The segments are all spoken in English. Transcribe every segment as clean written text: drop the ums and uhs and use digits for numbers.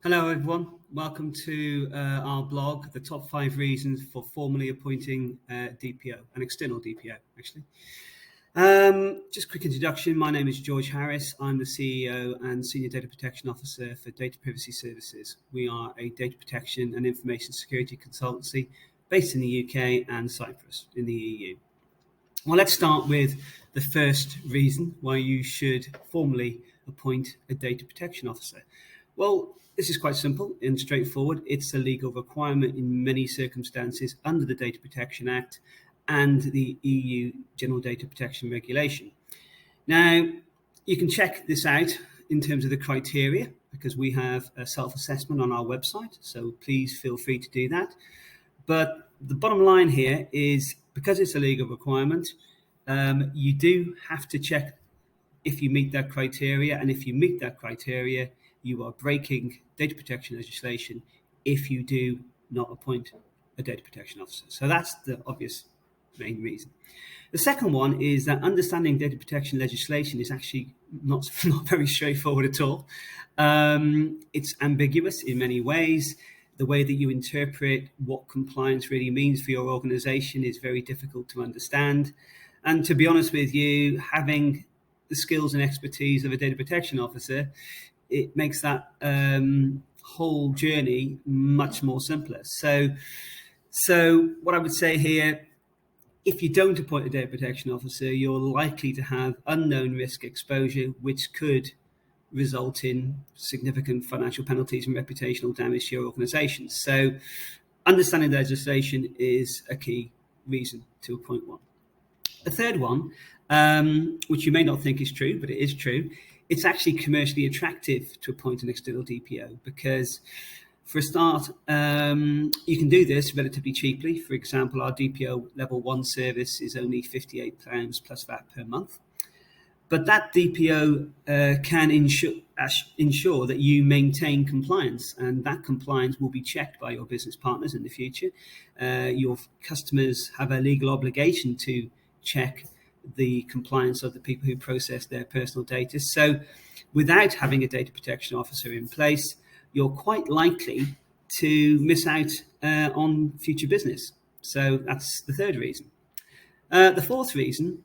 Hello, everyone. Welcome to our blog, the top 5 reasons for formally appointing DPO, an external DPO, actually. Just a quick introduction. My name is George Harris. I'm the CEO and Senior Data Protection Officer for Data Privacy Services. We are a data protection and information security consultancy based in the UK and Cyprus in the EU. Well, let's start with the first reason why you should formally appoint a data protection officer. Well, this is quite simple and straightforward. It's a legal requirement in many circumstances under the Data Protection Act and the EU General Data Protection Regulation. Now, you can check this out in terms of the criteria because we have a self-assessment on our website, so please feel free to do that. But the bottom line here is because it's a legal requirement, you do have to check if you meet that criteria, and if you meet that criteria, you are breaking data protection legislation if you do not appoint a data protection officer. So that's the obvious main reason. The second one is that understanding data protection legislation is actually not very straightforward at all. It's ambiguous in many ways. The way that you interpret what compliance really means for your organization is very difficult to understand. And to be honest with you, having the skills and expertise of a data protection officer, it makes that whole journey much more simpler. So what I would say here, if you don't appoint a data protection officer, you're likely to have unknown risk exposure, which could result in significant financial penalties and reputational damage to your organization. So understanding the legislation is a key reason to appoint one. The third one, which you may not think is true, but it is true, it's actually commercially attractive to appoint an external DPO because, for a start, you can do this relatively cheaply. For example, our DPO level 1 service is only £58 plus VAT per month. But that DPO can ensure that you maintain compliance, and that compliance will be checked by your business partners in the future. Your customers have a legal obligation to check the compliance of the people who process their personal data. So without having a data protection officer in place, you're quite likely to miss out on future business. So that's the third reason. The fourth reason,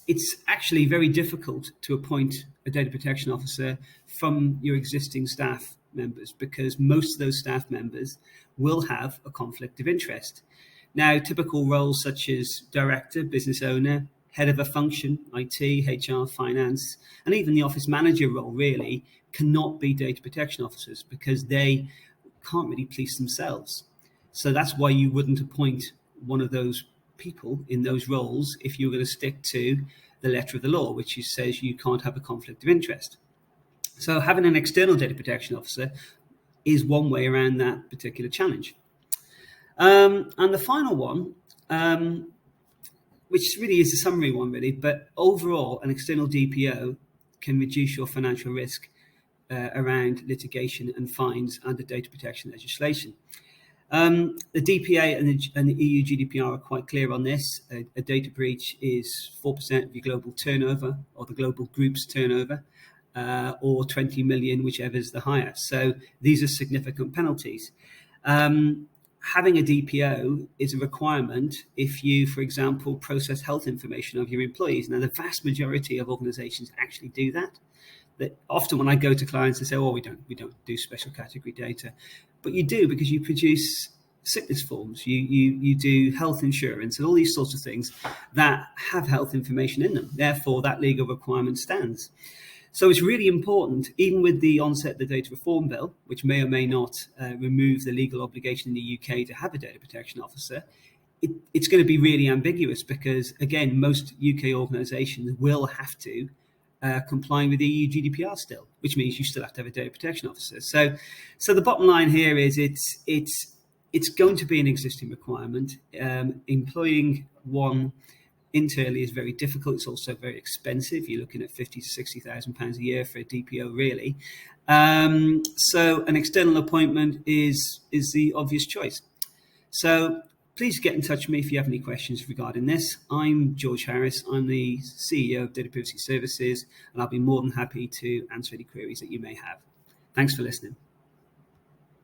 it's actually very difficult to appoint a data protection officer from your existing staff members because most of those staff members will have a conflict of interest. Now, typical roles such as director, business owner, head of a function, IT, HR, finance, and even the office manager role really cannot be data protection officers because they can't really police themselves. So that's why you wouldn't appoint one of those people in those roles if you're going to stick to the letter of the law, which says you can't have a conflict of interest. So having an external data protection officer is one way around that particular challenge. And the final one, which really is a summary one really, but overall an external DPO can reduce your financial risk around litigation and fines under data protection legislation. The DPA and the EU GDPR are quite clear on this. A data breach is 4% of your global turnover or the global group's turnover, or 20 million, whichever is the higher. So these are significant penalties. Having a DPO is a requirement if you, for example, process health information of your employees. Now, the vast majority of organizations actually do that. That often when I go to clients, they say, oh, we don't do special category data. But you do because you produce sickness forms, you do health insurance and all these sorts of things that have health information in them. Therefore, that legal requirement stands. So it's really important, even with the onset of the Data Reform Bill, which may or may not remove the legal obligation in the UK to have a data protection officer, it's going to be really ambiguous because, again, most UK organisations will have to comply with the EU GDPR still, which means you still have to have a data protection officer. So the bottom line here is it's going to be an existing requirement. Employing one internally is very difficult. It's also very expensive. You're looking at £50,000 to £60,000 a year for a DPO, really. So an external appointment is the obvious choice. So please get in touch with me if you have any questions regarding this. I'm George Harris. I'm the CEO of Data Privacy Services, and I'll be more than happy to answer any queries that you may have. Thanks for listening.